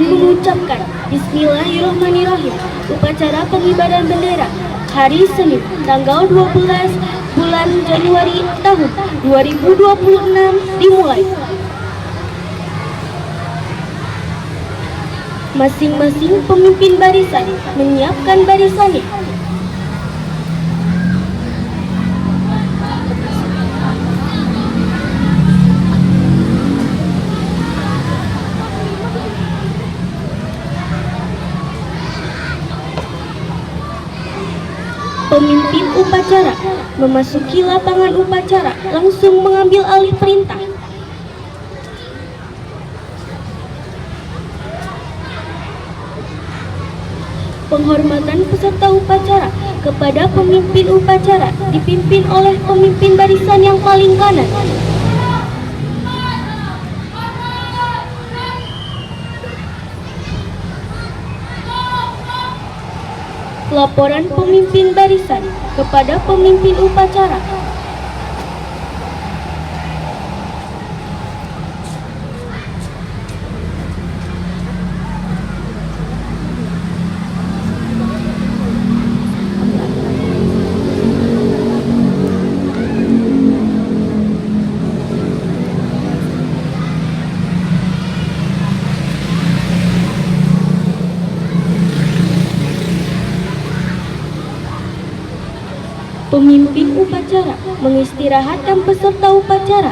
mengucapkan Bismillahirrahmanirrahim. Upacara pengibaran bendera hari Senin tanggal 12 bulan Januari tahun 2026 dimulai. Masing-masing pemimpin barisan menyiapkan barisannya. Pemimpin upacara memasuki lapangan upacara langsung mengambil alih perintah. Penghormatan peserta upacara kepada pemimpin upacara dipimpin oleh pemimpin barisan yang paling kanan. Laporan pemimpin barisan kepada pemimpin upacara. Pemimpin upacara mengistirahatkan peserta upacara.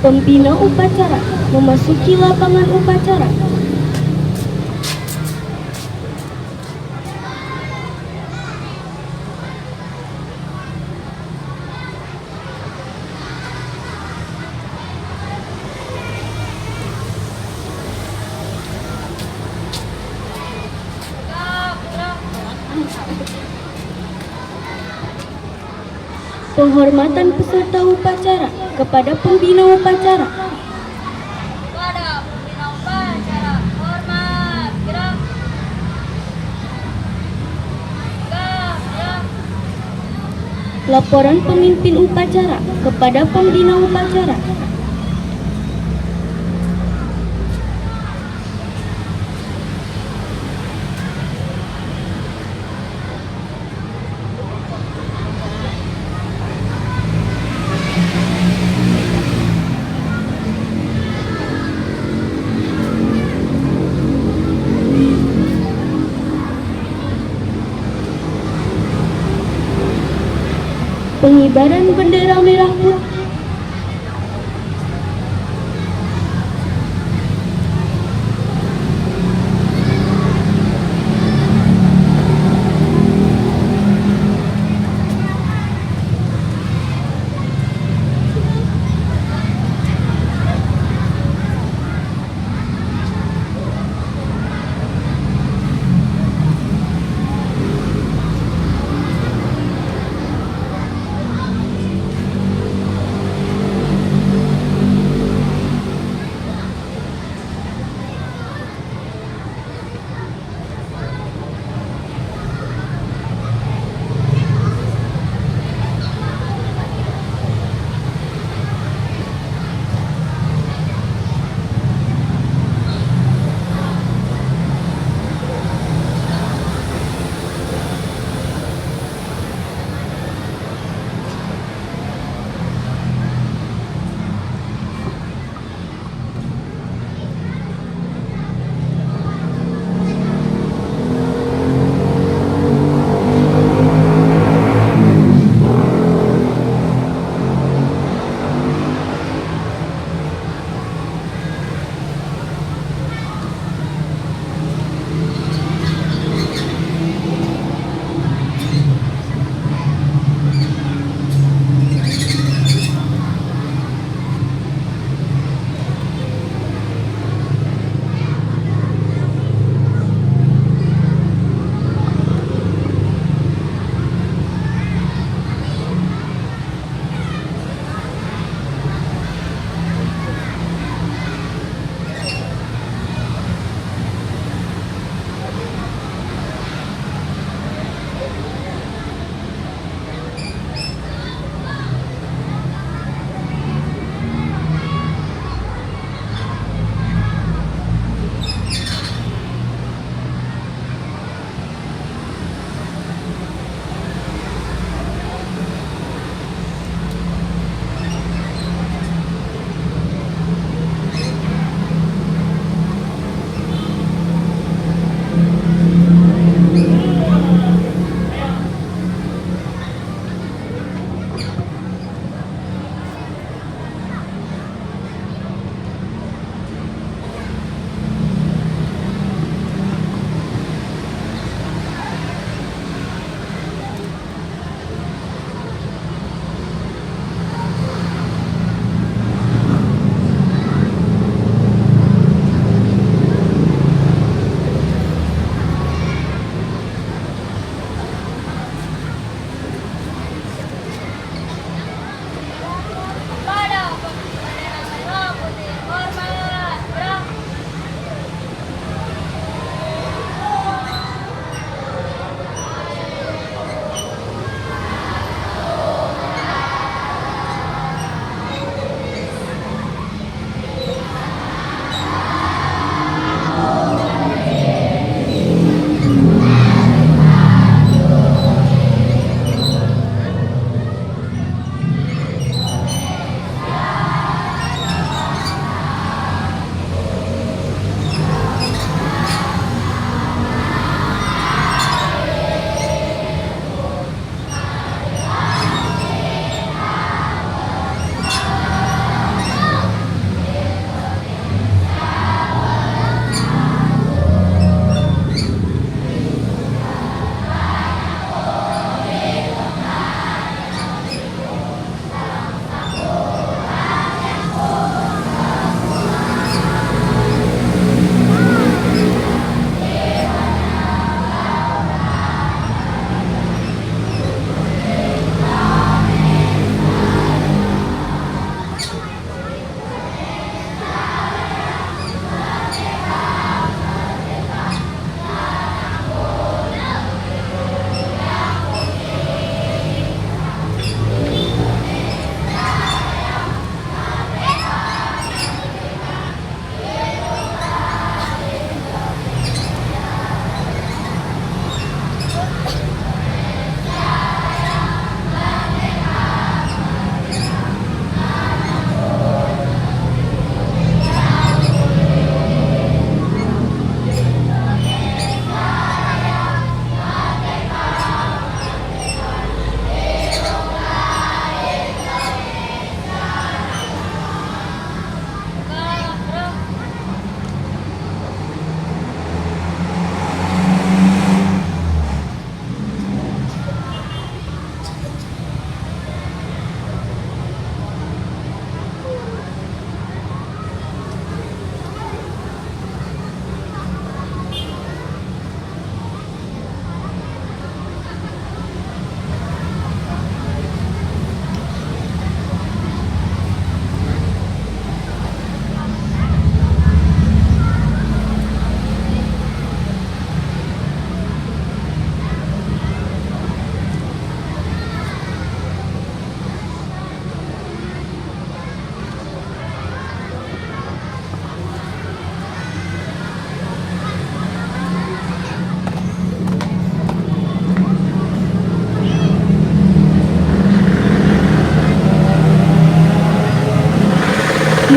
Pembina upacara memasuki lapangan upacara. Penghormatan peserta upacara kepada pembina upacara. Kepada pembina upacara, hormat, gerak. Gerak. Laporan pemimpin upacara kepada pembina upacara. Pengibaran bendera merah putih.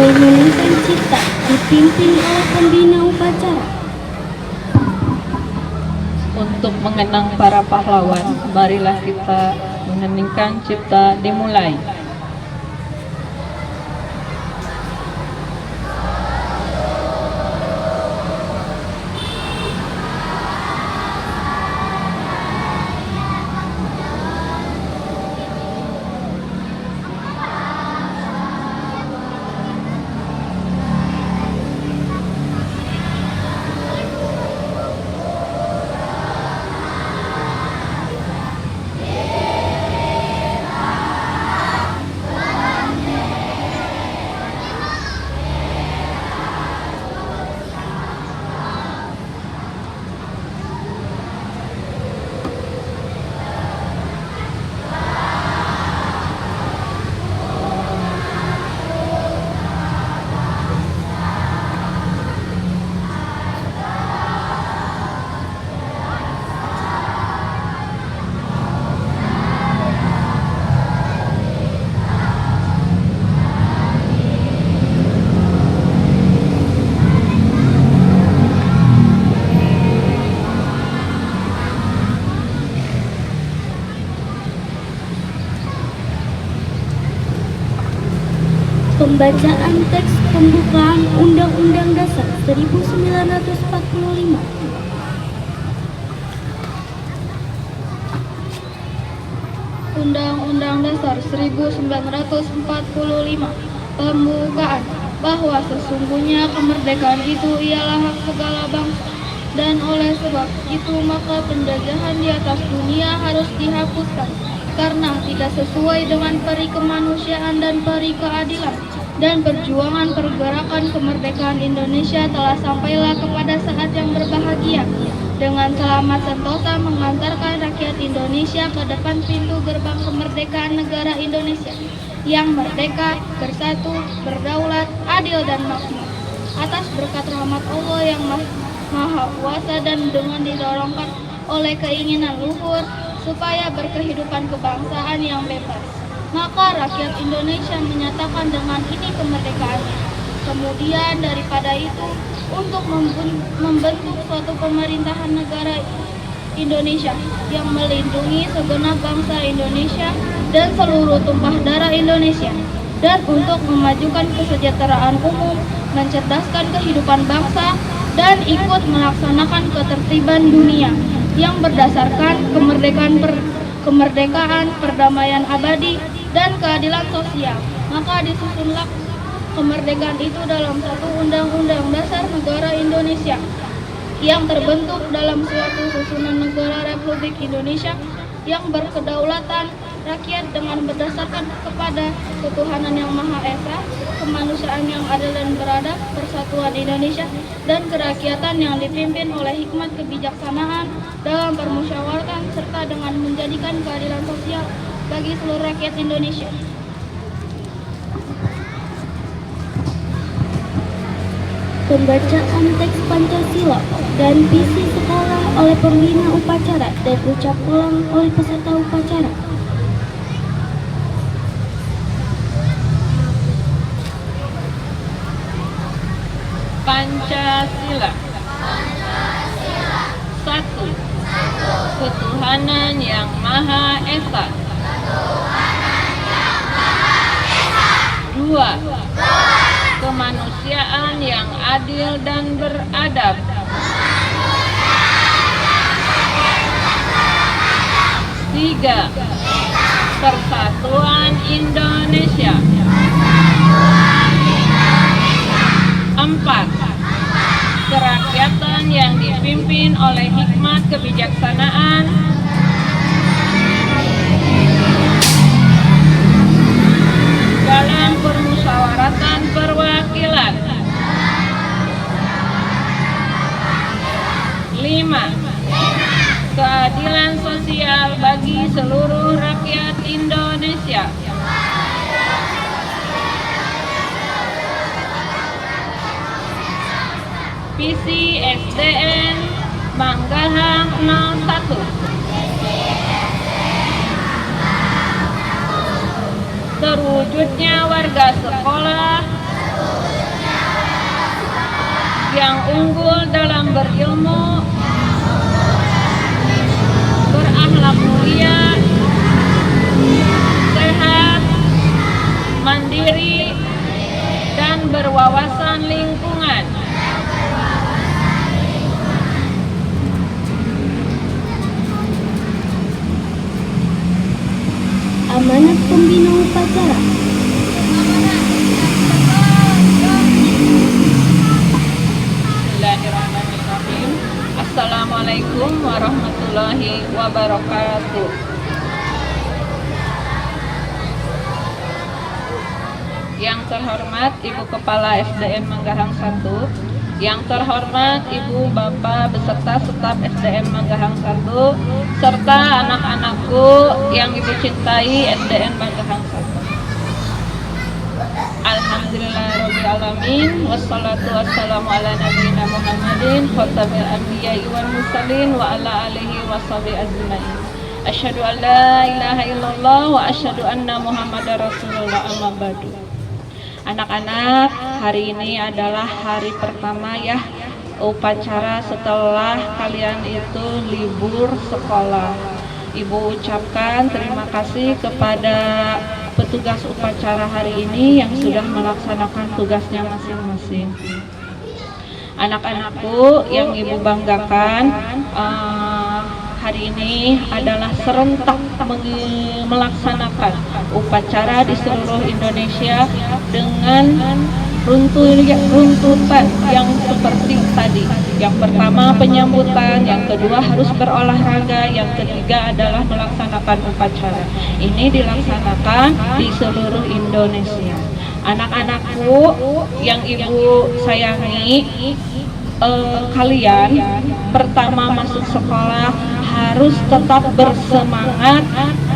mengheningkan cipta dipimpin oleh pembina upacara. Untuk mengenang para pahlawan, marilah kita mengheningkan cipta dimulai. Pembacaan teks pembukaan Undang-Undang Dasar 1945. Undang-Undang Dasar 1945 Pembukaan bahwa sesungguhnya kemerdekaan itu ialah hak segala bangsa, dan oleh sebab itu maka penjajahan di atas dunia harus dihapuskan karena tidak sesuai dengan peri kemanusiaan dan peri keadilan, dan perjuangan pergerakan kemerdekaan Indonesia telah sampailah kepada saat yang berbahagia dengan selamat sentosa mengantarkan rakyat Indonesia ke depan pintu gerbang kemerdekaan negara Indonesia yang merdeka, bersatu, berdaulat, adil dan makmur. Atas berkat rahmat Allah yang maha kuasa dan dengan didorongkan oleh keinginan luhur supaya berkehidupan kebangsaan yang bebas, maka rakyat Indonesia menyatakan dengan ini kemerdekaannya. Kemudian daripada itu, untuk membentuk suatu pemerintahan negara Indonesia yang melindungi segenap bangsa Indonesia dan seluruh tumpah darah Indonesia, dan untuk memajukan kesejahteraan umum, mencerdaskan kehidupan bangsa, dan ikut melaksanakan ketertiban dunia yang berdasarkan kemerdekaan, perdamaian abadi, dan keadilan sosial. Maka disusunlah kemerdekaan itu dalam satu Undang-Undang Dasar Negara Indonesia yang terbentuk dalam suatu susunan negara Republik Indonesia yang berkedaulatan rakyat dengan berdasarkan kepada ketuhanan yang Maha Esa, kemanusiaan yang adil dan beradab, persatuan Indonesia, dan kerakyatan yang dipimpin oleh hikmat kebijaksanaan dalam permusyawaratan serta dengan menjadikan keadilan sosial bagi seluruh rakyat Indonesia. Pembacaan teks Pancasila dan visi sekolah oleh pembina upacara dan ucap ulang oleh peserta upacara. Pancasila. 1. Ketuhanan yang Maha Esa. 2. Kemanusiaan yang adil dan beradab. 3. Persatuan Indonesia. 4. Kerakyatan yang dipimpin oleh hikmat kebijaksanaan. 5. Dalam permusyawaratan perwakilan. 5. Keadilan sosial bagi seluruh rakyat Indonesia. Visi SDN Manggahang 01. Terwujudnya warga sekolah unggul dalam berilmu, berakhlak mulia, sehat, mandiri, dan berwawasan lingkungan. Amanat pembina upacara. Bismillahirrahmanirrahim. Assalamualaikum warahmatullahi wabarakatuh. Yang terhormat Ibu Kepala SDN Manggahang 1, yang terhormat Ibu Bapak beserta staf SDN Manggahang 1, serta anak-anakku yang Ibu cintai SDN Manggahang 1. Alhamdulillahirabbil alamin, wassalatu wassalamu ala nabiyina Muhammadin khatamil anbiya'i wal mursalin wa ala alihi washabihi ajmain. Asyhadu an la ilaha illallah wa asyhadu anna Muhammadar Rasulullah, amma ba'du. Anak-anak, hari ini adalah hari pertama ya upacara setelah kalian itu libur sekolah. Ibu ucapkan terima kasih kepada petugas upacara hari ini yang sudah melaksanakan tugasnya masing-masing. Anak-anakku yang Ibu banggakan, hari ini adalah serentak melaksanakan upacara di seluruh Indonesia dengan runtutan yang seperti tadi. Yang pertama penyambutan, yang kedua harus berolahraga, yang ketiga adalah melaksanakan upacara. Ini dilaksanakan di seluruh Indonesia. Anak-anakku yang Ibu sayangi, kalian pertama masuk sekolah harus tetap bersemangat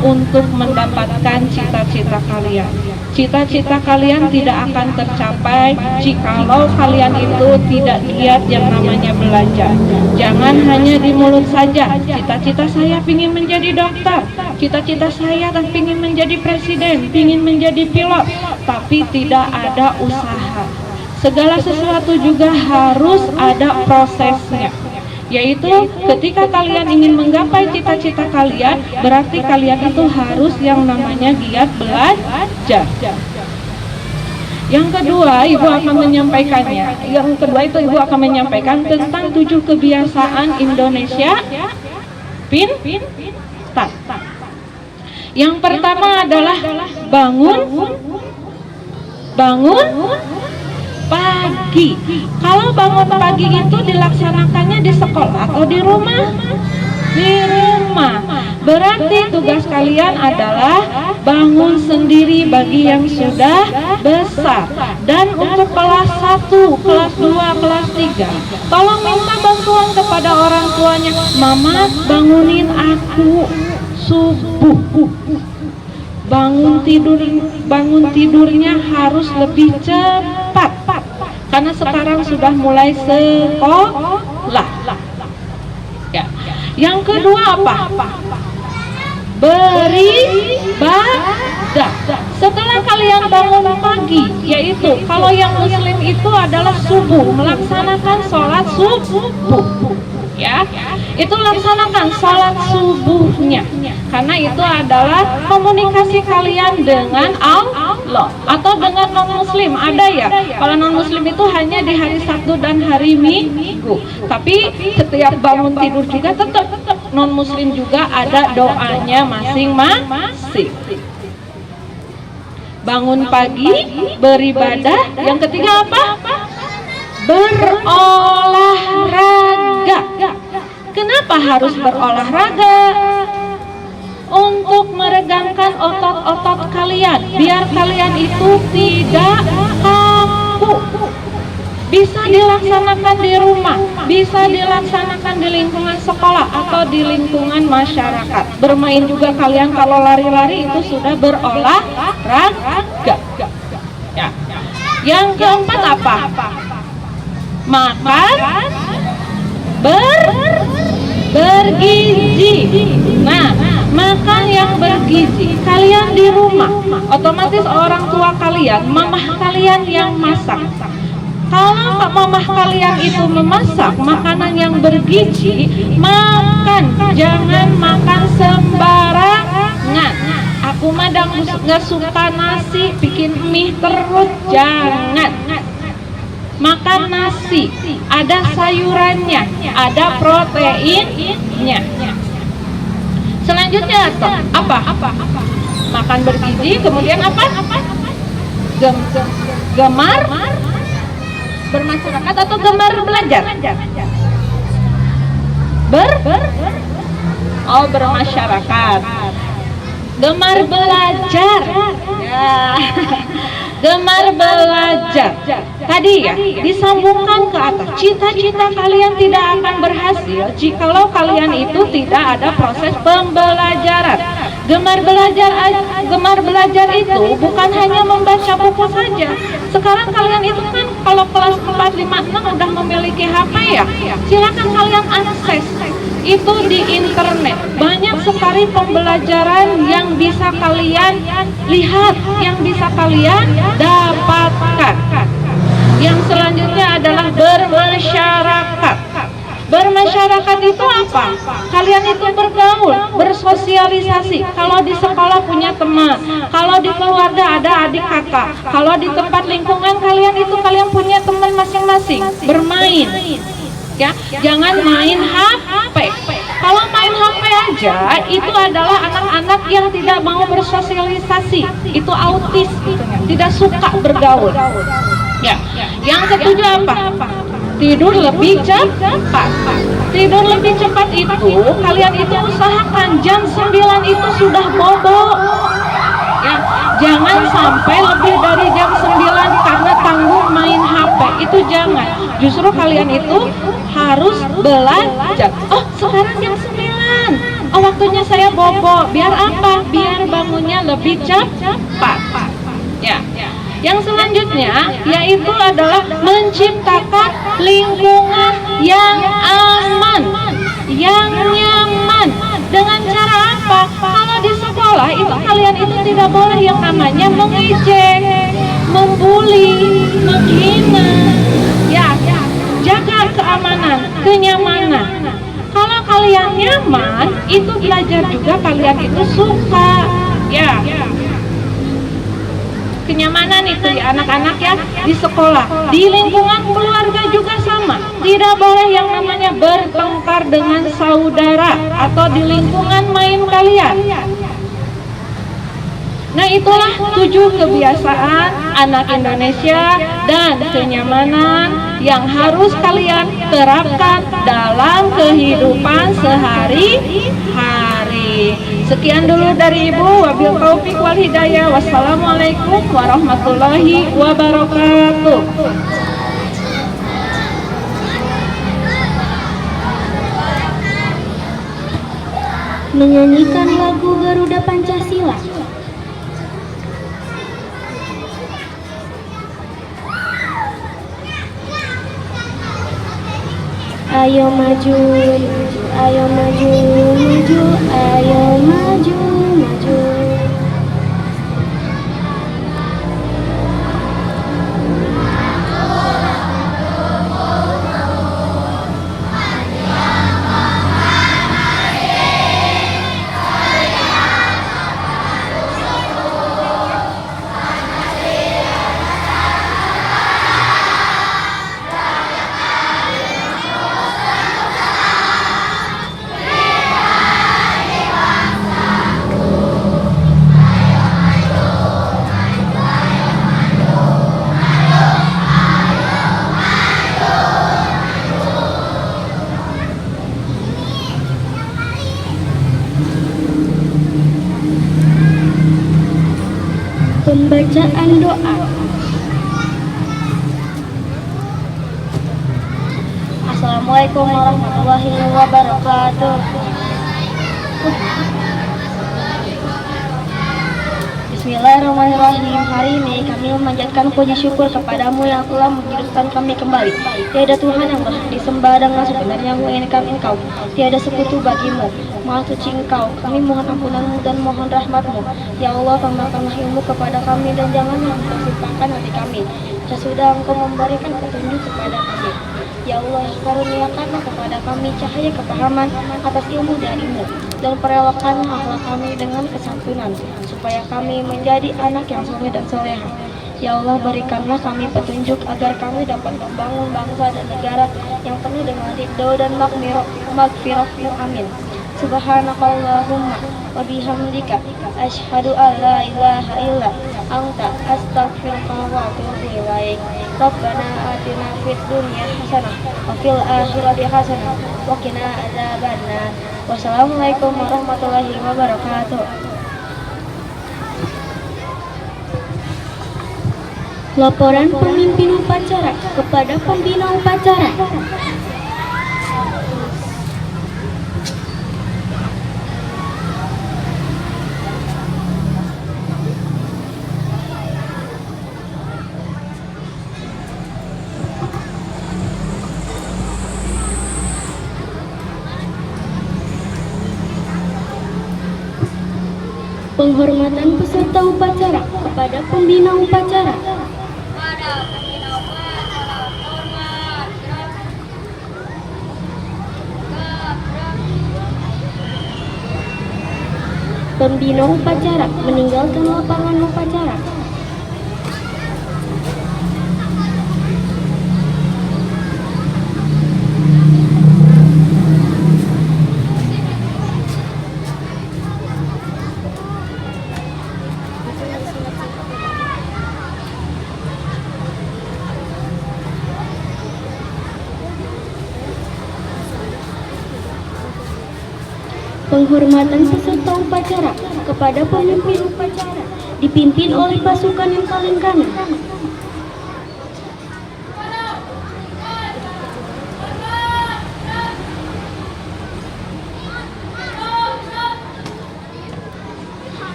untuk mendapatkan cita-cita kalian. Cita-cita kalian tidak akan tercapai jikalau kalian itu tidak giat yang namanya belajar. Jangan hanya di mulut saja, cita-cita saya ingin menjadi dokter, cita-cita saya ingin menjadi presiden, ingin menjadi pilot, tapi tidak ada usaha. Segala sesuatu juga harus ada prosesnya. Yaitu ketika kalian ingin menggapai cita-cita kalian, berarti kalian itu harus yang namanya giat belajar. Yang kedua, Ibu akan menyampaikannya. Yang kedua itu Ibu akan menyampaikan tentang 7 kebiasaan Indonesia Pintar. Yang pertama adalah bangun pagi. Kalau bangun pagi itu dilaksanakannya di sekolah atau di rumah? Di rumah. Berarti tugas kalian adalah bangun sendiri bagi yang sudah besar. Dan untuk kelas 1, kelas 2, kelas 3, tolong minta bantuan kepada orang tuanya. Mama, bangunin aku subuh. Bangun tidurnya harus lebih cepat karena sekarang sudah mulai sekolah. Ya. Yang kedua apa? Beribadah. Setelah kalian bangun pagi, yaitu kalau yang muslim itu adalah subuh, melaksanakan sholat subuh. Ya, itu laksanakan sholat subuhnya, karena itu adalah komunikasi kalian dengan Allah atau dengan non muslim. Ada ya, kalau non muslim itu hanya di hari Sabtu dan hari Minggu, tapi setiap bangun tidur juga tetap non muslim juga ada doanya masing-masing. Bangun pagi, beribadah. Yang ketiga apa? Berolahraga. Kenapa harus berolahraga? Untuk meregangkan otot-otot kalian, biar kalian itu tidak kaku. Bisa dilaksanakan di rumah, bisa dilaksanakan di lingkungan sekolah atau di lingkungan masyarakat. Bermain juga kalian, kalau lari-lari itu sudah berolahraga. Ya. Yang keempat apa? Makan bergizi. Nah, makan yang bergizi. Kalian di rumah, otomatis orang tua kalian, mamah kalian yang masak. Kalau mamah kalian itu memasak makanan yang bergizi, makan, jangan makan sembarangan. Aku mah gak suka nasi, bikin mie terus, jangan. Makan nasi, ada sayurannya, ada proteinnya. Selanjutnya apa? Makan bergizi, kemudian apa? Gemar bermasyarakat atau gemar belajar? Bermasyarakat. Gemar belajar. Ya. Gemar belajar. Tadi ya, disambungkan ke atas. Cita-cita kalian tidak akan berhasil jikalau kalian itu tidak ada proses pembelajaran. Gemar belajar itu bukan hanya membaca buku saja. Sekarang kalian itu kan kalau kelas 4, 5, 6 udah memiliki HP ya. Silakan kalian akses itu di internet. Banyak sekali pembelajaran yang bisa kalian lihat, yang bisa kalian dapatkan. Yang selanjutnya adalah bermasyarakat. Bermasyarakat itu apa? Kalian itu bergaul, bersosialisasi. Kalau di sekolah punya teman, kalau di keluarga ada adik kakak, kalau di tempat lingkungan kalian itu kalian punya teman masing-masing, bermain. Ya, jangan main HP. Kalau main HP aja itu adalah anak-anak yang tidak mau bersosialisasi, itu autis, tidak suka bergaul. Ya, yang ketujuh apa? Tidur lebih cepat. Tidur lebih cepat itu kalian itu usahakan jam 9 itu sudah bobo. Ya, jangan sampai lebih dari jam 9 karena tanggung main HP. Itu jangan. Justru kalian itu harus belajar. Oh, sekarang jam 9. Oh, waktunya saya bobo. Biar apa? Biar bangunnya lebih cepat. Ya. Yang selanjutnya yaitu adalah menciptakan lingkungan yang aman, yang nyaman. Dengan cara apa? Kalau di sekolah itu kalian itu tidak boleh yang namanya mengejek, membuli, menghina. Ya, jaga keamanan, kenyamanan. Kalau kalian nyaman, itu belajar juga kalian itu suka. Ya. Kenyamanan itu ya anak-anak ya di sekolah, di lingkungan keluarga juga sama. Tidak boleh yang namanya bertengkar dengan saudara atau di lingkungan main kalian. Nah, itulah 7 kebiasaan anak Indonesia dan kenyamanan yang harus kalian terapkan dalam kehidupan sehari-hari. Sekian dulu dari Ibu, wabil taufiq wal hidayah. Wassalamualaikum warahmatullahi wabarakatuh. Menyanyikan lagu Garuda Pancasila. Ayo maju, ayo maju, maju, ayo maju, maju. Pembacaan doa. Assalamualaikum warahmatullahi wabarakatuh. Bismillahirrahmanirrahim. Hari ini kami memanjatkan puji syukur kepadamu yang telah menghidupkan kami kembali. Tiada Tuhan yang berhak disembah dengan sebenarnya menginginkan Engkau. Tiada sekutu bagimu. Maha suci Engkau. Kami mohon ampunanmu dan mohon rahmatmu. Ya Allah, tambahkanlah ilmu kepada kami dan janganlah engkau simpangkan hati kami. sesudah Engkau memberikan petunjuk kepada kami. Ya Allah, karuniakanlah kepada kami cahaya kepahaman atas ilmu darimu, dan perelokkanlah akhlak kami dengan kesantunan, supaya kami menjadi anak yang soleh dan soleha. Ya Allah, berikanlah kami petunjuk agar kami dapat membangun bangsa dan negara yang penuh dengan ridho dan magfirah-Mu. Amin. Subhanakallahumma wa bihamdika asyhadu an la ilaha illa anta astaghfiruka wa atubu ilaik. Rabbana atina fid dunya hasanah wa fil akhirati hasanah wa qina adzabannar. Wassalamualaikum warahmatullahi wabarakatuh. Laporan pemimpin upacara kepada pembina upacara. Penghormatan peserta upacara kepada pembina upacara. Pada pembina upacara, hormat, gerak. Gerak. Pembina upacara meninggalkan lapangan upacara. Penghormatan peserta upacara kepada pemimpin upacara dipimpin oleh pasukan yang paling kanan.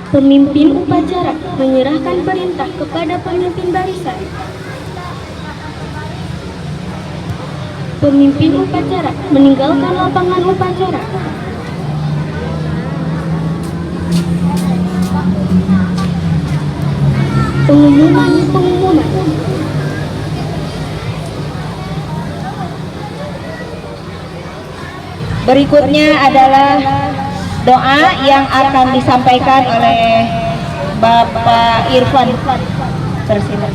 Pemimpin upacara menyerahkan perintah kepada pemimpin barisan. Pemimpin upacara meninggalkan lapangan upacara. Pengumuman. Berikutnya adalah doa yang akan disampaikan oleh Bapak Irfan. Persilakan.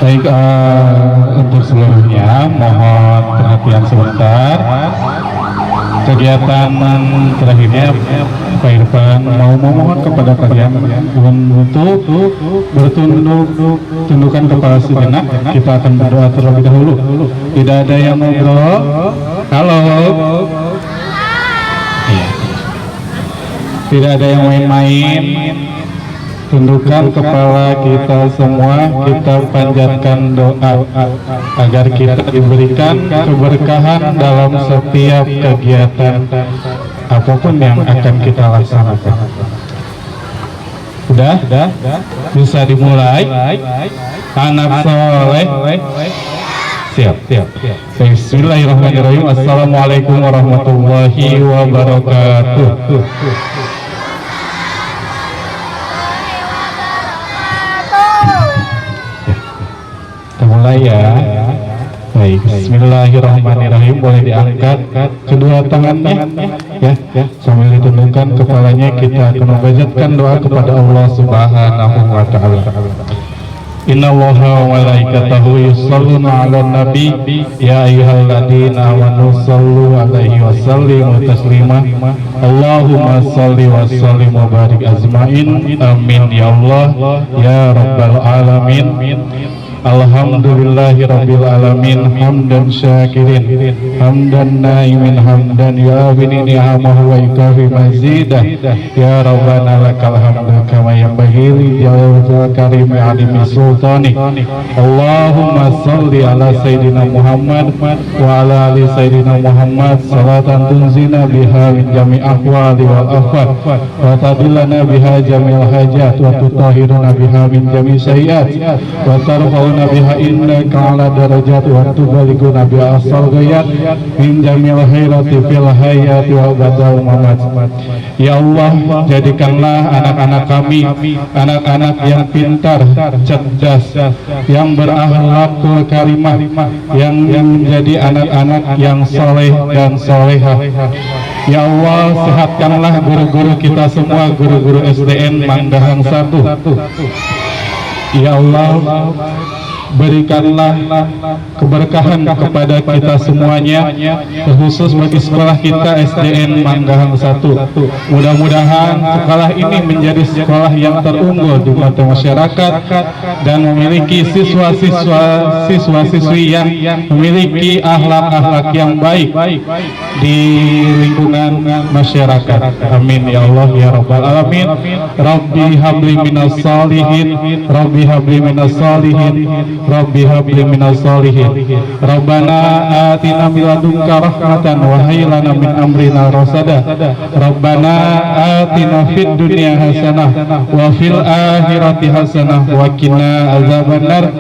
Baik, untuk seluruhnya mohon perhatian sebentar. Kegiatan terakhirnya Pak Irfan mau memohon kepada kalian untuk tundukan kepala sejenak. Kita akan berdoa terlebih dahulu. Tidak ada yang ngobrol. Halo. Iya. Tidak ada yang main-main. Tundukkan kepala kita semua, kita panjatkan doa agar kita diberikan keberkahan dalam setiap kegiatan apapun yang akan kita laksanakan. Sudah? Bisa dimulai? Anak soleh. Siap. Bismillahirrahmanirrahim. Assalamualaikum warahmatullahi wabarakatuh. Mulai ya. Baik, bismillahirrahmanirrahim. Boleh diangkat kedua tangannya ya, sambil ditundukkan kepalanya. Kita akan membacakan doa kepada Allah Subhanahu wa taala. Innallaha wa malaikatahu yusholluna 'alan nabi ya ayyuhalladzina amanu shallu 'alaihi wa sallimu taslima. Allahumma shalli wa sallim wa barik ajmain. Amin ya Allah ya rabbal alamin. Alhamdulillahi rabbil alamin. Hamdan syakirin, hamdan naimin, hamdan yu'awini ni'amahu wa yukafi mazidah. Ya Rabbana lakal hamdu kama yanbaghi li jalali karimi alimi sultani. Allahumma salli ala Sayyidina Muhammad wa ala ali Sayyidina Muhammad salatan tunzina biha min jami ahwali wal afat wa tadillana biha jamil hajat wa tutahiruna biha min jami sayyiat wa tarfa'una tarfa'una biha innaka ala darajat wa tubaliguna biha asal gayat min jamil khairati fil hayati wa badal mamat. Ya Allah, jadikanlah anak-anak kami anak-anak yang pintar, cerdas, yang berakhlak karimah, yang menjadi anak-anak yang soleh dan solehah. Ya Allah, sehatkanlah guru-guru kita semua, guru-guru SDN Manggahang 1. Ya Allah, berikanlah keberkahan kepada kita semuanya, terkhusus bagi sekolah kita SDN Manggahang 1. Mudah-mudahan sekolah ini menjadi sekolah yang terunggul di mata masyarakat dan memiliki siswa-siswi yang memiliki akhlak-akhlak yang baik di lingkungan masyarakat. Amin ya Allah ya Rabbal Alamin. Rabbi habli minas salihin, Rabbi habli minas salihin, Rabbi habli minas salihin. Rabbana atina min ladunka rahmatan wa hayyi lana min amrina rasada. Rabbana atina fid dunya hasanah wa fil akhirati hasanah wa qina azabannar.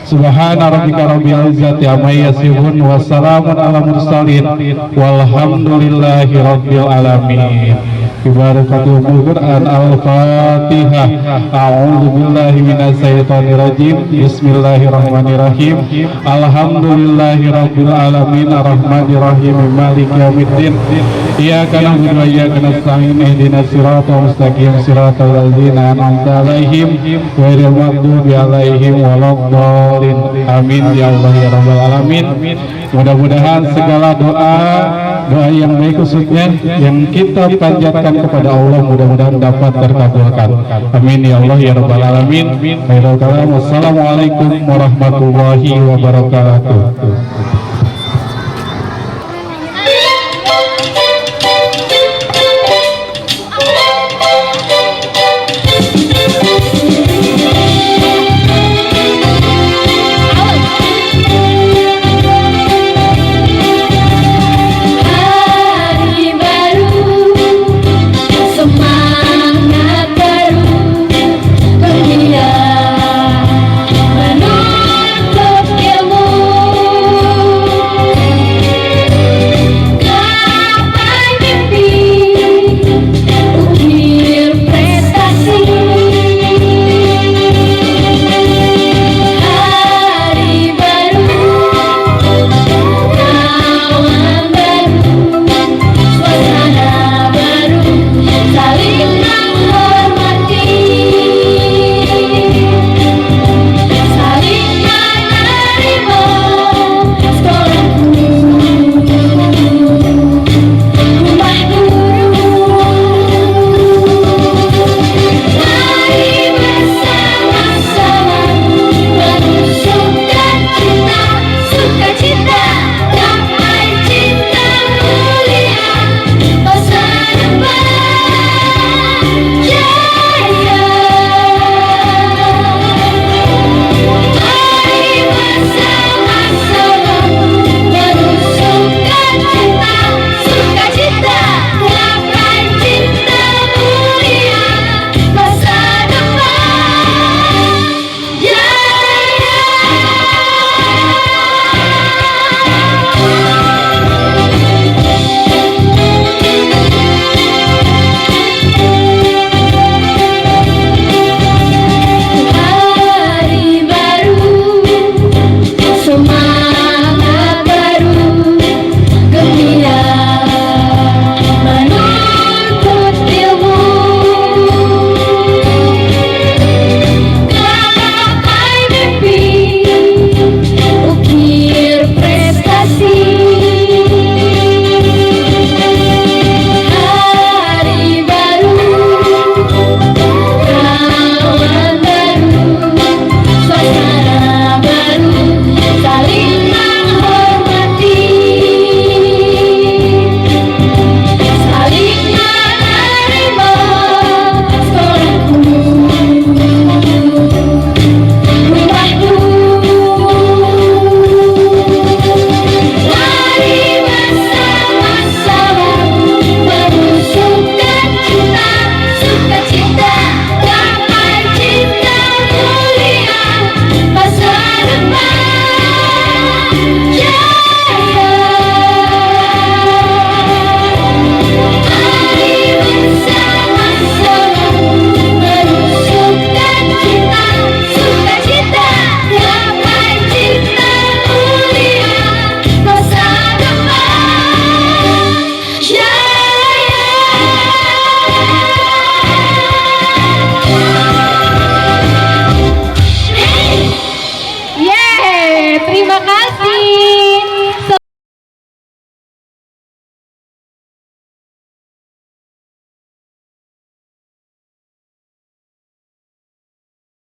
Subhana rabbika rabbil izzati amma yasifun wa salamun ala mursalin walhamdulillahi rabbil alamin. Barakatul Quran Al-Fatihah. A'udzu billahi minasy syaithanir rajim. Bismillahirrahmanirrahim. Alhamdulillahi rabbil alamin arrahmanir rahim maliki yaumiddin. Iyyaka na'budu wa iyyaka nasta'in ihdinas siratal mustaqim siratal ladzina an'amta 'alaihim ghairil maghdubi 'alaihim waladdallin. Amin ya Allah ya rabbal alamin. Mudah-mudahan segala doa yang baik khususnya yang kita panjatkan kepada Allah mudah-mudahan dapat terkabulkan. Amin ya Allah ya rabbal alamin. Wassalamualaikum warahmatullahi wabarakatuh.